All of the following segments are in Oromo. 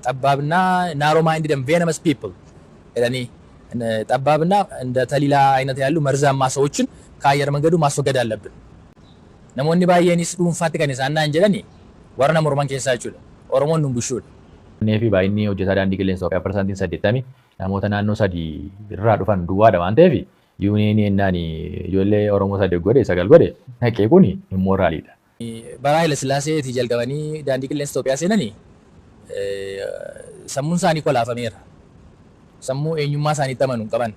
ጠባብና narrow minded and venomous people jedhanii ጠባብና እንደ ተሊላ አይነት ያሉ መርዛማ ሰዎችን ከአየር መንገዱ ማስወገድ አለብን። namoonni baay'eenis dhuunfaatti kan isaan naan jedhani warra nama Oromoon keessaa jechuudha. Oromoon nun bushuudha. Neefi baay'inni hojjetaa daandii qilleensa Itoophiyaa % 80 namoota naannoo 3 irraa dhufan duwwaadha waan ta'eef yuuniyeeni ennaan ijoollee Oromoo 8 godhe 9 godhe naqee kun immooraalidha. Bara Haayile Sillaaseetii jalqabanii daandii qilleensa Itoophiyaa seenanii sammuun isaanii kolaafameera. Sammuu eenyummaa isaaniitti amanuu qaban.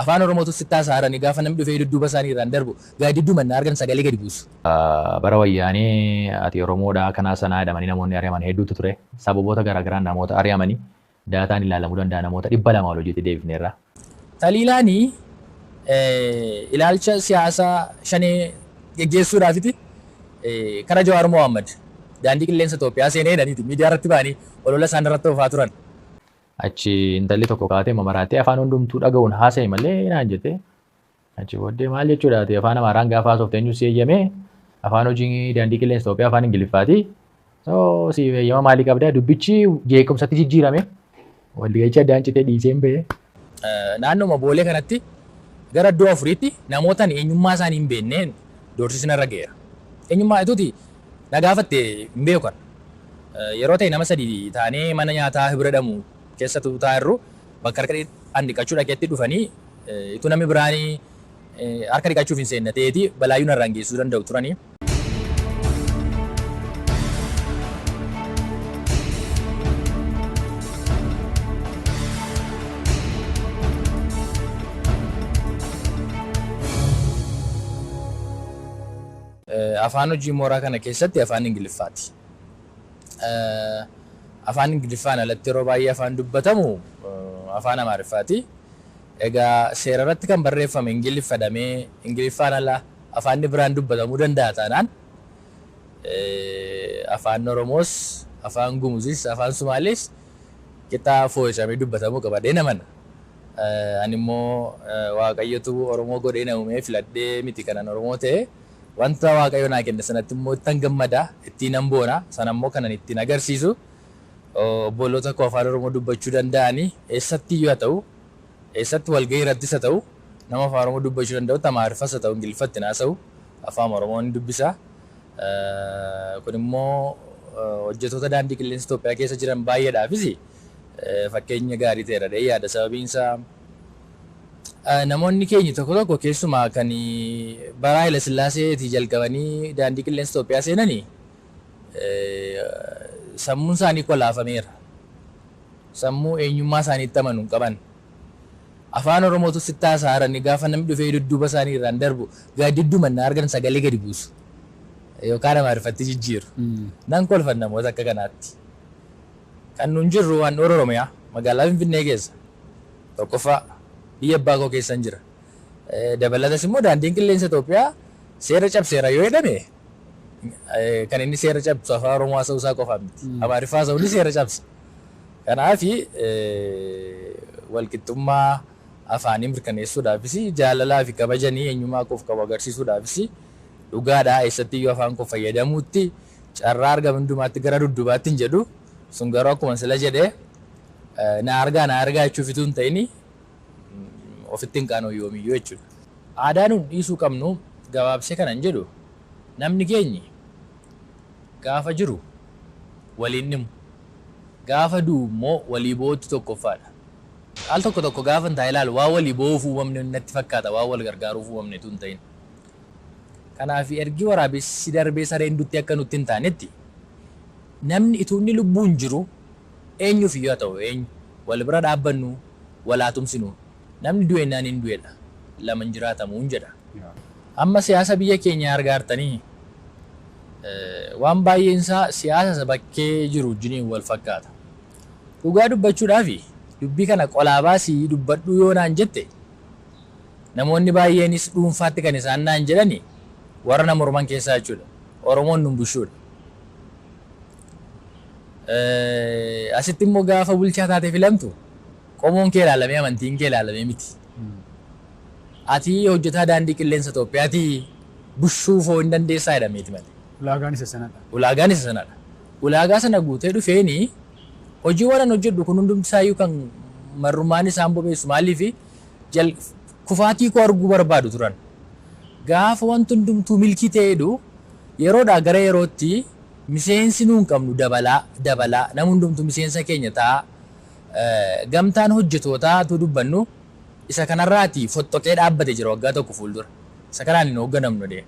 Afaan Oromootu sittaa saaranii gaafa namni dhufee dudduuba isaanii irraan darbu gaaddidduu mannaa argan sagalee gadi buusu. Bara wayyaanee ati Oromoodhaa kanaa sanaa jedhamanii namoonni ari'aman hedduutu ture. Sababoota garaagaraan namoota ari'amanii daataan ilaalamuu danda'a namoota 200 ol hojjetee deebifneerra. Taliilaani ilaalcha siyaasaa shanee geggeessuudhaafiti kara Jawaar Mohaammed daandii qilleensa Itoophiyaa seenee jedhaniiti miidiyaa irratti ba'anii olola isaan irratti oofaa turan. Achi intalli tokko kaatee mamaraatee afaan hundumtuu dhaga'uun haasa'e malee naan jette. Achi booddee maal jechuudha afaan Amaaraan gaafa haasofte eenyu si eeyyamee afaan hojii daandii qilleensa Itoophiyaa afaan Ingiliffaati. Si eeyyama maalii qabdaa dubbichi jeequmsatti jijjiirame walga'icha addaan citee dhiisee hin ba'e. Naannoo boolee kanatti gara iddoo afuriitti namootaan eenyummaa isaanii hin beekneen doorsisni irra ga'eera. Eenyummaa ituuti na gaafatte hin beekan. Yeroo ta'e nama 3 taanee mana nyaataa hibredhamu keessattuu taa'irru bakka harka dhiqachuu dhaqeetti dhufanii itu namni biraanii harka dhiqachuuf hin seenne ta'eeti balaayyuu narraan geessuu danda'u turanii. Afaan hojii mooraa kana keessatti afaan Ingiliffaati. Afaan Ingiliffaan alatti yeroo baay'ee afaan dubbatamu afaan Amaariffaati. Egaa seera irratti kan barreeffame Ingiliffadhamee Ingiliffaan ala afaan biraan dubbatamuu danda'a taanaan afaan Oromoos, afaan Gumuzis, afaan Sumaalees qixaa fooyyessamee dubbatamuu qaba jedhee namana. Ani immoo Waaqayyotu Oromoo godhee na uumee filadhee miti kanan Oromoo ta'e wanta Waaqayyo naa kenne sanatti immoo ittiin gammada, ittiin nan boona, sana immoo kanan ittiin agarsiisu. Obboloota koo afaan Oromoo dubbachuu danda'anii eessatti iyyuu haa ta'u, eessatti walgahii irrattis haa ta'u, nama afaan Oromoo dubbachuu danda'u Amaariffas haa ta'u Ingiliffatti haasa'u afaan Oromoo ni dubbisa. Kun immoo hojjettoota daandii qilleensa Itoophiyaa keessa jiran baay'eedhaafis fakkeenya gaarii ta'eera jedhee yaada. Sababiin isaa namoonni keenya tokko tokko keessumaa kan bara Haayile Sillaaseetii jalqabanii daandii qilleensa Itoophiyaa seenanii sammuun isaanii kolaafameera. Sammuu eenyummaa isaaniitti amanuu qaban. Afaan Oromootu sittaa saaranii gaafa namni dhufee dudduuba isaanii irraan darbu gaaddidduu mannaa argan sagalee gadi buusu. Yookaan Amaariffatti jijjiiru. Nan kolfan namoota akka kanaatti. Kan nun jirru waan Oromiyaa magaalaa Finfinnee keessa tokkoffaa biyya abbaa koo keessan jira. Dabalatas immoo daandiin qilleensa Itoophiyaa seera cabseera yoo jedhame kan inni seera cabsu afaan Oromoo haasa'uu isaa qofa miti. Amaariffaa haasa'uun seera cabsa. Kanaaf walqixxummaa afaanii mirkaneessuudhaafis jaalalaa fi kabajanii eenyummaa koof qabu agarsiisuudhaafis dhugaadhaa eessatti iyyuu afaan koo fayyadamuutti carraa argame hundumaatti gara duddubaatti hin jedhu sun garuu akkuma sila jedhee na argaa jechuuf ituu hin ta'in ofitti hin qaanoo yoomiyyuu jechuudha. Aadaa nuun dhiisuu qabnu gabaabsee kanan jedhu namni keenyi gaafa jiru waliin himu gaafa du'u immoo walii boo'uutu tokkoffaadha. Al tokko tokko gaafa hin taa'e ilaalu waa walii boo'uuf uumamne natti fakkaata waa wal gargaaruuf uumamne tu hin ta'in. Kanaaf ergi waraabessi darbee sareen dutti akka nutti hin taanetti namni ituu inni lubbuun jiru eenyuuf iyyuu haa ta'u eenyu wal bira dhaabbannu walaa tumsinu namni du'ennaan hin du'edha lama hin jiraatamuun jedha. Amma siyaasa biyya keenya argaartanii waan baay'een isaa siyaasa bakkee jiru wajjiniin wal fakkaata. Dhugaa dubbachuudhaafi dubbii kana qolaa baasii dubbadhu yoo naan jette namoonni baay'eenis dhuunfaatti kan isaan naan jedhani warra nama Oromoon keessaa jechuudha. Oromoon nun bushuudha. Asitti immoo gaafa bulchaa taatee filamtu qomoon kee ilaalamee amantiin kee ilaalamee miti. Ati hojjetaa daandii qilleensa Itoophiyaati bushuu foo hin dandeessaa jedhameeti malee. Ulaagaan isa sanadha. Ulaagaan isa sanadha. Ulaagaa sana guutee dhufeeni hojiiwwan an hojjedhu kun hundumtisaayyuu kan marrumaan isaan bobeessu maaliifi kufaatii koo arguu barbaadu turan. Gaafa wanti hundumtuu milkii ta'eedhu yeroodhaa gara yerootti miseensi nuun qabnu dabalaa nama hundumtuu miseensa keenya ta'a. Gamtaan hojjetootaatu dubbannu isa kanarraati fottoqee dhaabbate jira waggaa tokko fuuldura. Isa kanaan hin hoogganamnu dee.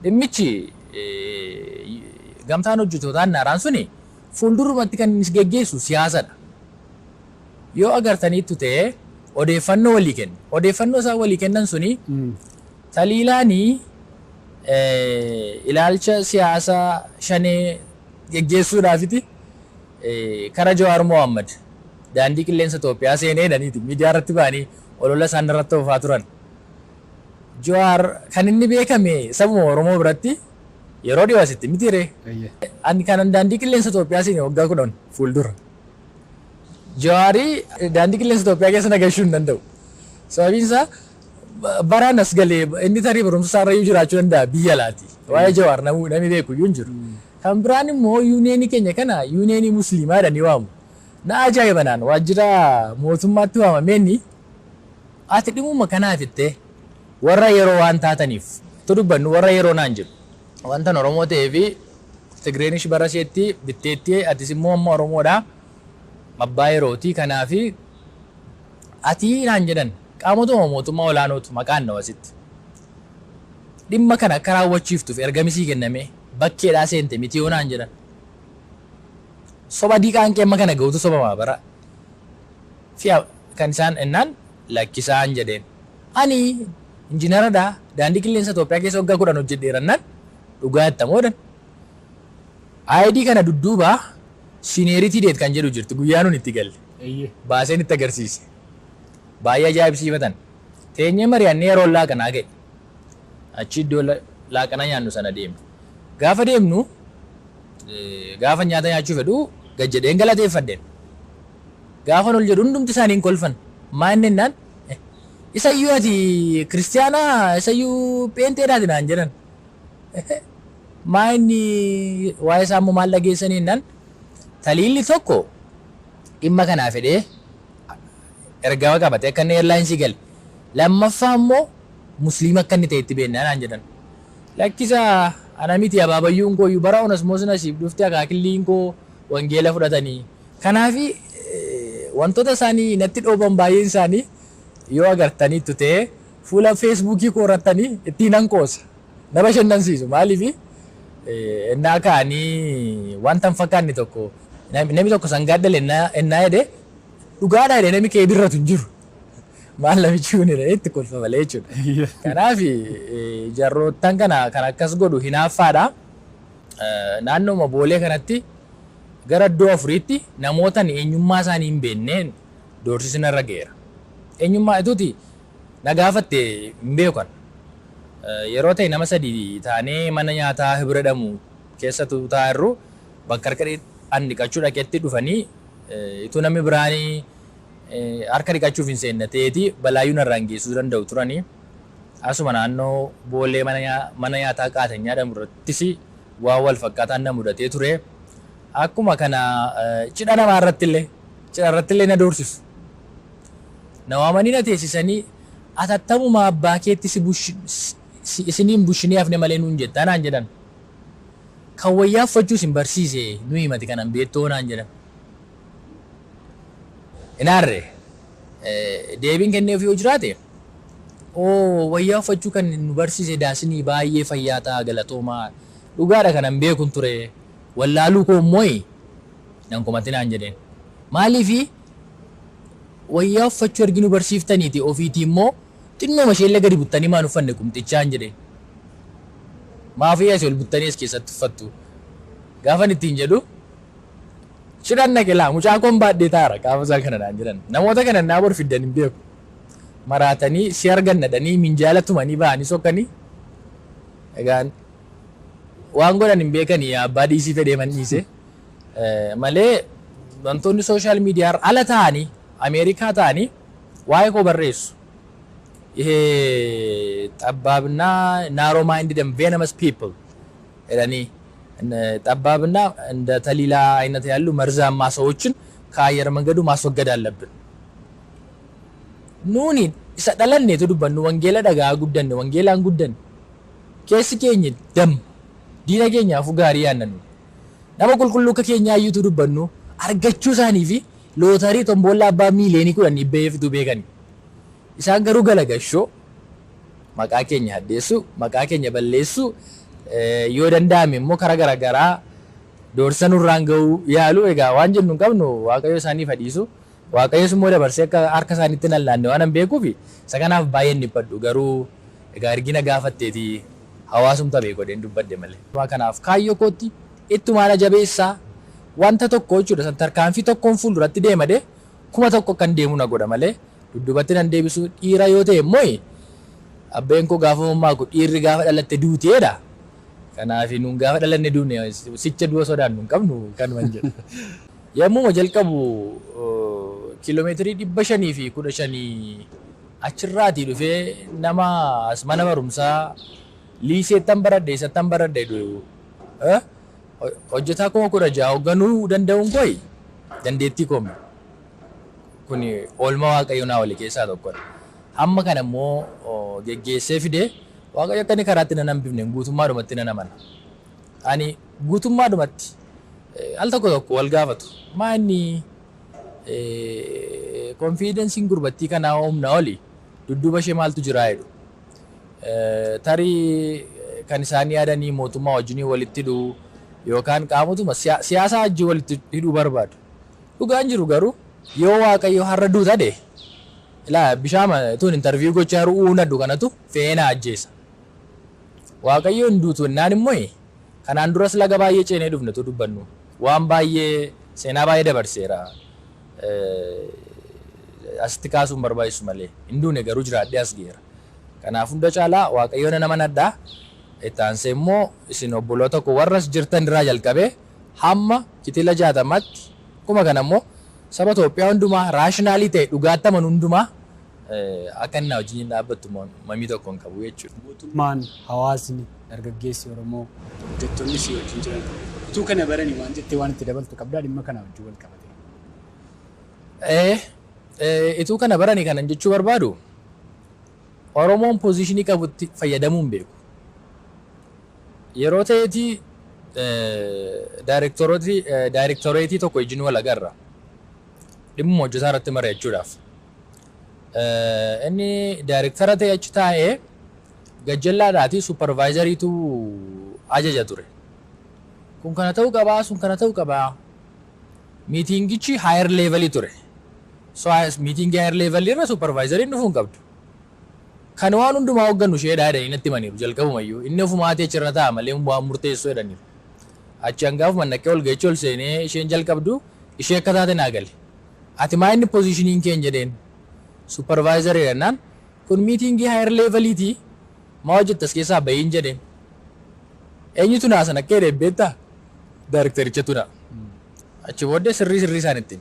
Dhimmichi gamtaan hojjetootaan naaraan suni fuuldurumatti kan inni geggeessu siyaasadha. Yoo agartaniittu ta'e odeeffannoo walii kenna. Odeeffannoo isaan walii kennan suni taliilaanii ilaalcha siyaasaa shanee geggeessuudhaafiti kara Jawaar Mohammad daandii qilleensa Itoophiyaa seenee dhaniiti miidiyaa irratti ba'anii olola isaan irratti oofaa turan. Jawaar kan inni beekame sabuma Oromoo biratti yeroo dhiyaasitti miti ree. Ani kanan daandii qilleensa Itoophiyaa seenee waggaa 10 fuuldura. Jawaarii daandii qilleensa Itoophiyaa keessa nagashuu hin danda'u. Sababiin isaa baraan as galee inni tarii barumsa isaarrayyuu jiraachuu danda'a biyya laati. Waa'ee Jawaar namni beeku iyyuu hin jiru. Kan biraan immoo yuuneenii keenya kana yuuneenii musliimaa jedhanii waamu. Na ajaa'ibanaan waajjira mootummaatti waamameenni ati dhimuma kanaaf ittee warra yeroo waan taataniif tu dubbannu warra yeroo naan jedhu. Wantan Oromoo ta'ee fi Tigreenish bara isheetti bitteetti atis immoo amma Oromoodhaa abbaa yerootii kanaafi ati naan jedhan qaamotuma mootummaa olaanootu maqaan nawasitti. Dhimma kana akka raawwachiiftuuf ergamisii kenname bakkeedhaa seente miti yoo naan jedhan. Soba diiqaan qeemma kana ga'utu soba maabara. Fi'a kan isaan ennaan lakkisaan jedheen. Ani injiinaradhaa daandii qilleensa Itoophiyaa keessa waggaa 10 hojjedheerannaan dhugaa ittamoodhan. ID kana dudduubaa seniority date kan jedhu jirti guyyaa nun itti galle. Baaseen itti agarsiise. Baay'ee ajaa'ibsiifatan. Teenyee mari'annee yeroo laaqanaa ga'e. Achi iddoo laaqanaa nyaannu sana deemnu. Gaafa deemnu gaafa nyaata nyaachuu fedhu gad jedheen galateeffadheen. Gaafa ol jedhu hundumti isaaniin kolfan. Maanni naan isayyuu ati kiristiyaanaa isayyuu pheenteedhaati naan jedhan. Maanni waa'ee isaa immoo maal dhageessanii naan taliilli tokko dhimma kanaa fedhee ergama qabate akka inni eirlaayinsii gale. Lammaffaa immoo musliima akka inni ta'e itti beennaa naan jedhan. Lakkisaa ana miti abaabayyuun koo bara onas nasiif dhuftee akaakilliin koo wangeela fudhatanii. Kanaafi wantoota isaanii natti dhooban baay'een isaanii yoo agartaniittu ta'e fuula feesbuukii koo irrattanii ittiin hanqoosa. Na bashannansiisu maaliifi innaa ka'anii wanta hin fakkaanne tokko namni tokko sangaaddale innaa jedhee dhugaadhaa jedhee namni kee birratu hin jiru. Maal namichi kun itti kolfa malee jechuudha. Kanaaf jarroottan kana kan akkas godhu hinaaffaadha. Naannooma boolee kanatti gara iddoo afuriitti namootan eenyummaa isaanii hin beekneen doorsisni irra ga'eera. Eenyummaa ituuti na gaafatte hin beekan. Yeroo ta'e nama 3 taanee mana nyaataa hibira dhamu keessattuu taa'irru bakka harka dhiqachuu dhaqeetti dhufanii ituu namni biraanii harka dhiqachuuf hin seenne ta'eeti balaayyuu narraan geessuu danda'u turanii. Asuma naannoo boolee mana nyaataa qaatanyaa jedhamu irrattis waan wal fakkaataan na mudatee ture. Akkuma kana cidha namaa irrattillee na doorsisu. Na waamanii na teessisanii atattamuma abbaa keetti isiniin bushinee hafne malee nuun jettaa naan jedhan. Kan wayyaa uffachuus hin barsiise nuyi himati kanan beettoo naan jedhan. Inaarre deebiin kenneef yoo jiraate wayyaa uffachuu kan nu barsiise daasinii baay'ee fayyaa ta'a galatoomaa dhugaadha kanan beekun ture wallaaluu koo immoo nan komatti naan jedheen. Maaliifi wayyaa uffachuu arginu barsiiftaniiti ofiitii immoo xinnooma isheellee gadi buttanii maan uffanne qumxichaan jedheen. Maafii asii ol buttanii as keessatti uffattu. Gaafan ittiin jedhu cidhan naqe laa mucaa koon baadhee taara gaafa isaan kana naan jedhan. Namoota kana naa bor fiddan hin beeku. Maraatanii si argan nadhanii minjaala tumanii ba'anii sokkanii. Egaan waan godhan hin beekanii abbaa dhiisii fedhee man dhiise. Malee wantoonni sooshaal miidiyaa ala ta'anii Ameerikaa ta'anii waa'ee koo barreessu. ጠባብና narrow minded and venomous people jedhanii ጠባብና እንደ ተሊላ አይነት ያሉ መርዛማ ሰዎችን ከአየር መንገዱ ማስወገድ አለብን። ኑኒ isa dhalanneetu dubbannu wangeela dhagaa guddanne wangeelaan guddanne keessi keenya dam diina keenyaafuu gaarii yaannannu nama qulqulluu akka keenyaa iyyuutu dubbannu argachuu isaanii fi lootarii tomboolaa abbaa miileenii kudhan dhibbeefitu beekani. Isaan garuu galagashoo maqaa keenya haddeessu maqaa keenya balleessu yoo danda'ame immoo karaa garaagaraa doorsa nurraan ga'uu yaalu egaa waan jennu hin qabnu waaqayyo isaaniif hadhiisu. Waaqayyoon immoo dabarsee akka harka isaaniitti nallaanne waan beekuuf isa kanaaf baay'een dhiphadhu garuu egaa ergina gaafatteeti hawaasumta beekodeen dubbadde malee. Kanaaf kaayyoo kootti ittumaan jabeessaa wanta tokko jechuudha tarkaanfii tokkoon fuulduratti deemade 1,000 kan deemu na godha malee dudduubatti nan deebisu dhiira yoo ta'e immoo abbeen koo gaafa mammaa koo dhiirri gaafa dhalatte duuteedha. Kanaaf nuun gaafa dhalanne duune sicha du'a sodaannu hin qabnu kanuman jedhu. Yommuu jalqabu kiiloomeetirii 515 achirraatii dhufee nama as mana barumsaa liiseettan baradhe isattan baradhe hojjetaa 16 hoogganuu danda'uun koo dandeettii koome. Kun oolmaa waaqayyo naa wali keessaa tokkodha. Amma kana immoo geggeessee fidee waaqayyo akka inni karaatti nan hambifne guutummaadhumatti nan amana. Ani guutummaadhumatti al tokko tokko wal gaafatu maa inni konfiidensiin gurbattii kanaa humna oli dudduuba ishee maaltu jiraa jedhu tarii kan isaan yaadanii mootummaa wajjinii walitti hidhuu yookaan qaamotuma siyaasaa wajjin walitti hidhuu barbaadu. Dhugaan jiru garuu yoo waaqayyo har'a duuta de ilaa bishaama tuun intarviiyuu gochaa jiru uunadhu kanatu feenaa ajjeesa. Waaqayyo hin duutu naan immoo kanaan duras laga baay'ee ceenee dhufnetu dubbannu waan baay'ee seenaa baay'ee dabarseera. Asitti kaasuun barbaachisu malee hin duune garuu jiraadhee as geera. Kanaaf hunda caalaa waaqayyoon nama nadhaa itti aansee immoo isin obboloota koo warras jirtan irraa jalqabee hamma kitila 60tti kuma kana immoo saba Itoophiyaa hundumaa raashinaalii ta'e dhugaatti aman hundumaa akka inni wajjin dhaabbattu mamii tokko hin qabu jechuudha. Mootummaan hawaasni dargaggeessi Oromoo hojjettoonni si wajjin jiran utuu kana baranii waan jettee waan itti dabaltu qabdaa dhimma kana wajjin wal qabate. Ituu kana baranii kanan jechuu barbaadu Oromoon poozishinii qabutti fayyadamuu hin beeku. Yeroo ta'eeti daayirektoreetii tokko wajjin wal agarra dhimma hojjetaa irratti mari'achuudhaaf. Inni daayirektara ta'e achi taa'ee gajjallaadhaatii supervaayizariitu ajaja ture. Kun kana ta'uu qabaa sun kana ta'uu qabaa. Miitingichi higher levelii ture. So miitingii higher levelii irra supervaayizariin dhufuu hin qabdu. Kan waan hundumaa hooggannu ishee dhaadhanii natti himaniiru jalqabumayyuu inni ofumaatee achirra taa'a malee waan murteessuu jedhaniiru. Achi hangaafuma naqee ol geechee ol seenee isheen jalqabdu ishee akka taate naa gale. Ati maa inni poozishiniin keenya jedheen supervaayizarii jennaan kun miitingii higher leveliitii maa hojjettas keessaa bahiin jedheen. Eenyutu naa sana akka beektaa daayirektarichatu naa. Achi booddee sirrii isaanitti.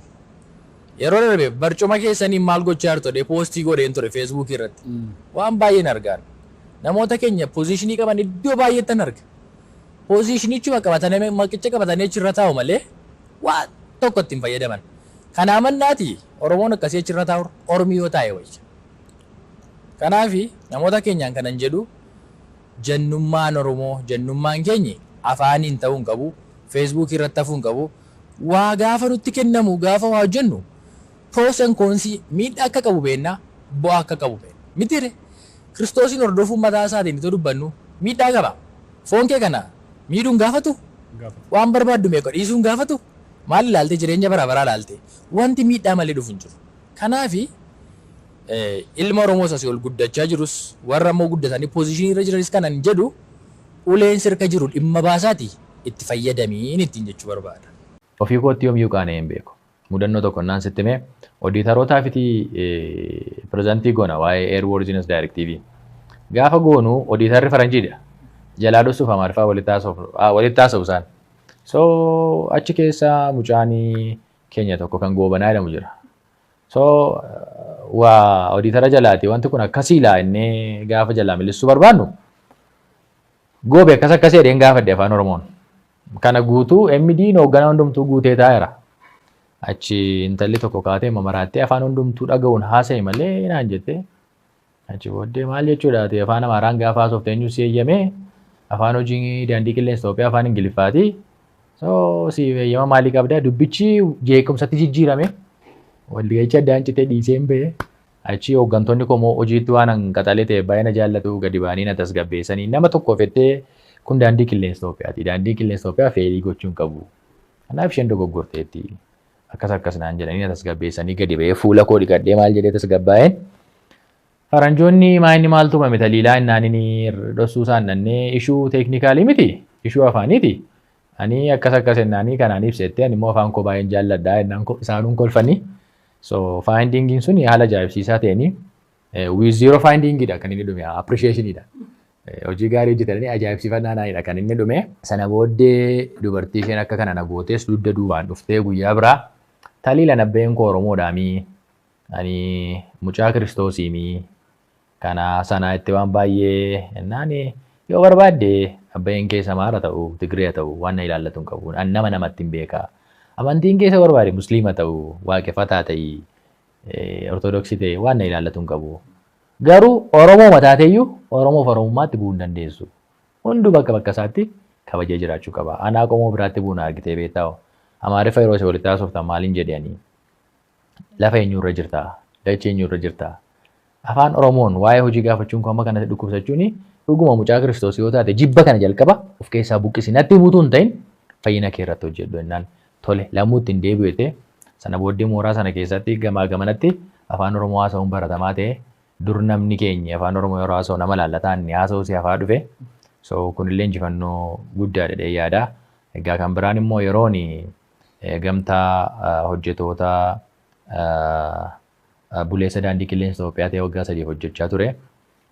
Yeroo darbe barcuma keessanii maal gochaa jirtu poostii godheen ture Facebook irratti. Waan baay'een argaan. Namoota keenya poozishinii qaban iddoo baay'eettan arga. Poozishinichuma qabatanii maqicha qabatanii achirra taa'u malee waan tokko ittiin fayyadaman. Kana amannaati Oromoon akkasii achirra taa'u Oromii yoo taa'e wayya. Kanaafi namoota keenyaan kanan jedhu jannummaan Oromoo jannummaan keenya afaaniin ta'uu hin qabu. Facebook irratti hafuu hin qabu. Waa gaafa nutti kennamu gaafa waa hojjennu pros and cons miidhaa akka qabu beennaa bu'aa akka qabu beenna. Mitiire Kiristoosiin hordofuun mataa isaatiin itoo dubbannu miidhaa qaba. Foon kee kana miidhuun gaafatu waan barbaaddu meeqa dhiisuun gaafatu maal ilaaltee jireenya bara baraa ilaaltee wanti miidhaa malee dhufu hin jiru. Kanaafi ilma Oromoo asii ol guddachaa jirus warra immoo guddatanii poozishinii irra jiranis kanan jedhu uleen sirka jiru dhimma baasaati itti fayyadamiin ittiin jechuu barbaada. Ofii kootti yoomiyyuu qaana'ee hin beeku. Mudannoo tokko naan sitti himee odiitarootaaf pirezentii goona waa'ee Airworthiness Directive. Gaafa goonu odiitarri faranjiidha. Jalaa dhussuuf Amaariffaa walitti haasa'u isaan. So achi keessa mucaanii keenya tokko kan goobanaa jedhamu jira. So waa odiitara jalaati wanti kun akkasiilaa innee gaafa jalaa milissuu barbaannu goobe akkasii jedheen gaafadhe afaan Oromoon. Kana guutuu MD'n hoogganaa hundumtuu guutee taa'eera. achi intalli tokko kaatee mamaraattee afaan hundumtuu dhaga'uun haasa'e malee naan jette. Achi booddee maal jechuudha afaan Amaaraan gaafa haasofte eenyu si eeyyame afaan hojii daandii qilleensa Itoophiyaa afaan Ingiliffaati. So si eeyyama maalii qabdaa dubbichi jeequmsatti jijjiirame walga'icha addaan citee dhiisee hin ba'e. Achi hooggantoonni komoo hojiitti waan hanqaxalee ta'e baay'ee na jaallatu gadi ba'anii na tasgabbeessanii nama tokko fettee kun daandii qilleensa Itoophiyaati. Daandii qilleensa Itoophiyaa feelii gochuun qabu. Kanaaf isheen dogoggorteetti. Akkas naan jedhanii na tasgabbeessanii gadi ba'ee fuula koo dhiqadhee maal jedhee tasgabbaa'een. Faranjoonni maayinni maal tumame taliilaa innaan inni dhossuu isaan nannee ishuu teeknikaalii miti ishuu afaaniiti. Ani akkas ennaanii kanaan ibsettee ani immoo afaan koo baay'een jaalladhaa ennaan isaanuun kolfanii. So findingiin sun haala ajaa'ibsiisaa ta'anii with zero findingidha kan inni dhume appreciationidha. Hojii gaarii hojjetanii ajaa'ibsiifannaadha kan inni dhume. Sana booddee dubartii isheen akka kana na gootes dugda duubaan dhuftee guyyaa biraa taliila nabbeen koo Oromoodhaamii ani mucaa Kiristoosiimii kana sana itti waan baay'ee ennaan yoo barbaadde abbeen keessa Amaara ta'u Tigree ta'u waan na ilaallatu hin qabu. An nama namatti hin beekaa. Amantiin keessa barbaade Musliima ta'u waaqeffataa ta'ii Ortodoksii ta'e waan na ilaallatu hin qabu. Garuu Oromoo mataateeyyuu Oromoof Oromummaatti bu'uu hin dandeessu. Hunduu bakka isaatti kabajee jiraachuu qaba. Anaa qomoo biraatti bu'uun argitee beektaa Amaariffa yeroo isa walitti haasoftan maaliin jedhanii lafa eenyurra jirta dachee eenyurra jirta. Afaan Oromoon waa'ee hojii gaafachuun kun amma kanatti dhukkubsachuun dhuguma mucaa Kiristoos yoo taate jibba kana jalqaba of keessaa buqqisi natti buutuu hin ta'in fayyina kee irratti hojjedhu jennaan tole lammuutti hin deebi'ete sana booddee mooraa sana keessatti gamaa gamanatti afaan Oromoo haasa'uun baratamaa ta'e dur namni keenya afaan Oromoo yeroo haasa'u nama laallataan ni haasa'u si hafaa dhufe so kunillee injifannoo guddaa dhedhee yaada. Egaa kan biraan immoo yeroon gamtaa hojjetoota buleessa daandii qilleensa Itoophiyaa ta'e waggaa 3 hojjechaa ture.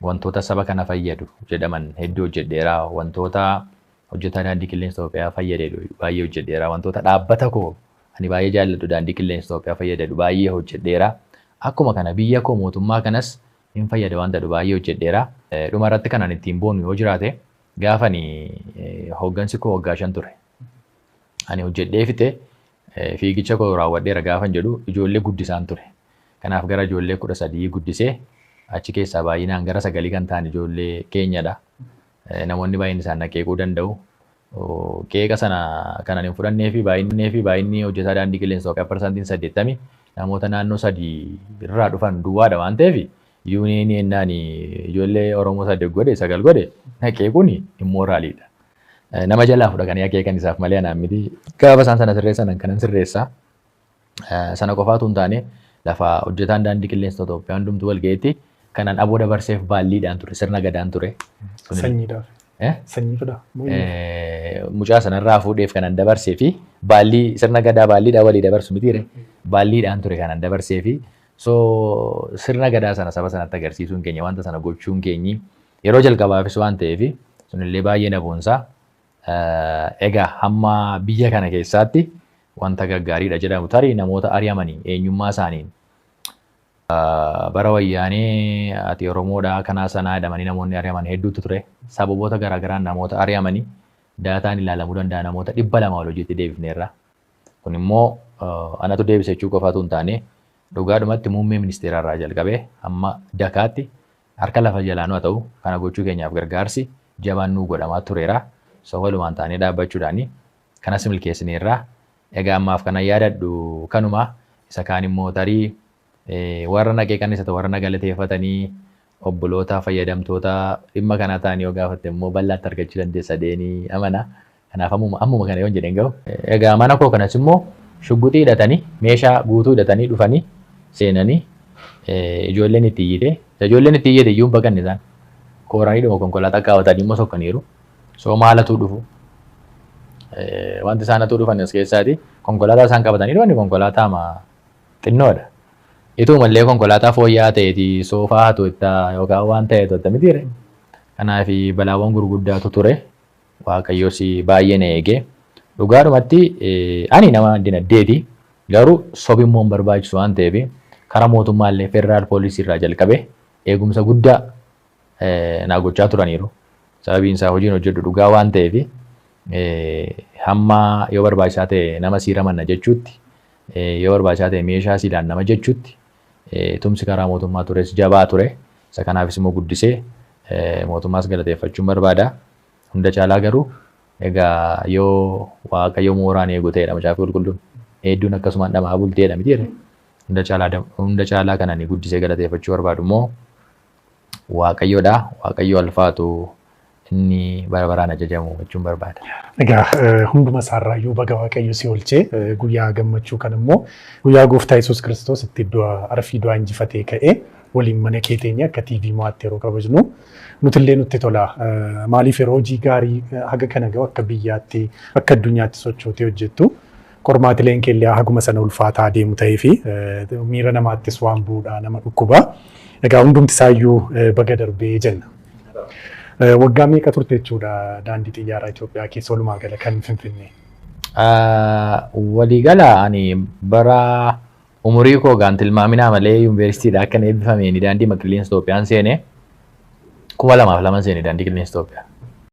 Wantoota saba kana fayyadu jedhaman hedduu hojjedheera. Wantoota hojjetaa daandii qilleensa Itoophiyaa fayyadu baay'ee hojjedheera. Wantoota dhaabbata koo ani baay'ee jaalladhu daandii qilleensa Itoophiyaa fayyadu baay'ee hojjedheera. Akkuma kana biyya koo mootummaa kanas hin fayyada waan ta'u baay'ee hojjedheera. Dhuma irratti kanan ittiin boonu yoo jiraate gaafani hooggansi koo waggaa 5 ture. Ani hojjedhee fixe fiigicha koo raawwadheera gaafan jedhu ijoollee guddisaan ture. Kanaaf gara ijoollee 13 guddisee achi keessaa baay'inaan gara 9 kan ta'an ijoollee keenyadha. Namoonni baay'inni isaan naqeequu danda'u. Qeeqa sana kanan hin fudhannee fi baay'inni hojjetaa daandii qilleensa Itoophiyaa 80% namoota naannoo 3 irraa dhufan duwwaadha waan ta'eef yuuniyeeni ennaan ijoollee Oromoo 8 godhe 9 godhe naqeequun immooraalidha. Nama jalaa fudhanii akeekan isaaf malee anaan miti. Gaafa isaan sana sirreessan kanan sirreessa. Sana qofaatu hin taane lafa hojjetaan daandii qilleensa Itoophiyaa hundumtuu wal gaheetti kanan aboo dabarseef baalliidhaan ture sirna gadaan ture. Sanyiidhaaf. Sanyiifidha. Mucaa sanarraa fuudheef kanan dabarsee fi baallii sirna gadaa baalliidhaan walii dabarsu mitiire baalliidhaan ture kanan dabarsee fi so sirna gadaa sana saba sanatti agarsiisuun keenya wanta sana gochuun keenyi yeroo jalqabaafis waan ta'eef sunillee baay'ee na boonsa. Egaa hamma biyya kana keessatti wanta gaggaariidha jedhamu tarii namoota ari'amanii eenyummaa isaaniin bara wayyaanee ati Oromoodhaa kanaa sanaa jedhamanii namoonni ari'aman hedduutu ture. Sababoota garaagaraan namoota ari'amanii daataan ilaalamuu danda'a namoota 200 ol hojiitti deebifneerra. Kun immoo anatu deebise jechuu qofaatu hin taane dhugaadhumatti muummee ministeerarraa jalqabee hamma dakaatti harka lafa jalaanuu haa ta'u kana gochuu keenyaaf gargaarsi jabaan nuu godhamaa tureera. So walumaan taanee dhaabbachuudhaani kanas milkeessineerra. Egaa ammaaf kana yaadadhu kanuma isa kaan immoo tarii warra naqee kan isa warra nagalateeffatanii obboloota fayyadamtoota dhimma kana ta'anii yoo gaafatte immoo bal'aatti argachuu dandeessa deeni amana. Kanaaf ammuma kana yoon jedheen gahu. Egaa mana koo kanas immoo shugguxii hidhatanii meeshaa guutuu hidhatanii dhufanii seenanii ijoolleen itti iyyite. Ijoolleen itti iyyite iyyuu hin baqanne isaan kooranii dhuma konkolaataa kaawwatanii immoo sokkaniiru. So maalatu dhufu? Wanti isaanatu dhufan as keessaati konkolaataa isaan qabatanii dhufan konkolaataa xinnoodha. Itoo mallee konkolaataa fooyya'aa ta'eeti soofaa hatu itti yookaan waan ta'eetu itti mitiire. Kanaaf balaawwan gurguddaatu ture. Waaqayyoos baay'ee na eege. Dhugaadhumatti ani nama dinagdeeti. Garuu sobimmoo hin barbaachisu waan ta'eef karaa mootummaallee federaal poolisii irraa jalqabee eegumsa guddaa naa gochaa turaniiru. Sababiin isaa hojiin hojjedhu dhugaa waan ta'eef hamma yoo barbaachisaa ta'e nama siiramanna jechuutti yoo barbaachisaa ta'e meeshaa siidaan nama jechuutti tumsi karaa mootummaa tures jabaa ture. Isa kanaafis immoo guddisee mootummaas galateeffachuun barbaada. Hunda caalaa garuu egaa yoo waaqayyo mooraan eegu ta'edha macaafa qulqulluun. Hedduun akkasumaan dhamaa bulteedha miti jedhe. Hunda caalaa kanaan guddisee galateeffachuu barbaadu immoo waaqayyoodha. Waaqayyo alfaatu inni bara baraan ajajamu jechuun barbaada. Egaa hunduma isaarraayyuu baga waaqayyo si oolchee guyyaa gammachuu kan immoo guyyaa gooftaa Yesuus Kiristoos itti arfii du'aa injifatee ka'ee waliin mana kee teenye akka TV mo'aatti yeroo kabajnu nutillee nutti tola. Maaliif yeroo hojii gaarii haga kana gahu akka biyyaatti akka addunyaatti sochootee hojjettu qormaatileen keellee haguma sana ulfaataa deemu ta'ee fi miira namaattis waan bu'uudha nama dhukkuba. Egaa hundumti isaayyuu baga darbee jenna. Waggaa meeqa turte jechuudha daandii xiyyaaraa Itoophiyaa keessa walumaa gala kan Finfinnee? Waliigala ani bara umurii koo gaan tilmaaminaa malee yuunivarsiitiidha akkan eebbifameen daandii qilleensa Itoophiyaan seene 2002 seene daandii qilleensa Itoophiyaa.